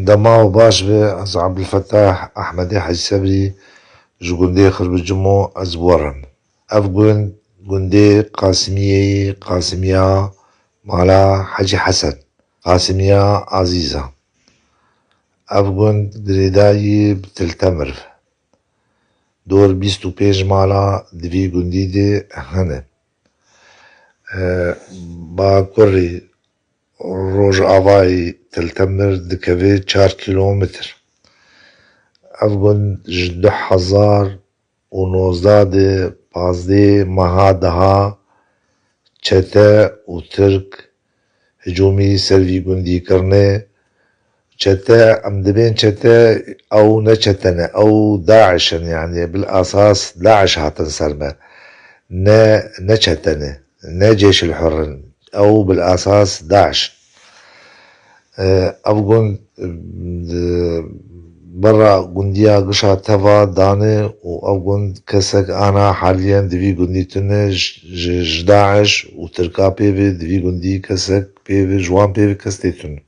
دماغ باش به از عبدالفتاح احمدی حج صبري ji gundê Xirbiçimo ez werim. Ev gund gundê Qasimiya mala Hecî Hesen, Qasimiya Azîz e. Ev gund girêdayî bi Tiltemirv. Dor bîst û pênc mala di vî gundî de hene. Bakurê Rojavayê Tiltemir dikeve 4 kîlometr. Ev gund ji 2019 de pazdê meha daha çete û Tirk hicûmî ser vî gundî kirine. Çete em dibên çete ew ne çete ne, ew Daeş in yani bil asas Daeş hatin ser me. Ne çete ne, ne Cêşil Hur in, ew bil asas Daeş in. Ev gund برا گوندیا گشا توا دانه و او گوند کسک آنا حالیان دوی گوندی تنه ج داعش و ترکا پیوی دوی گوندی کسک پیوی جوان پیوی کستی تنه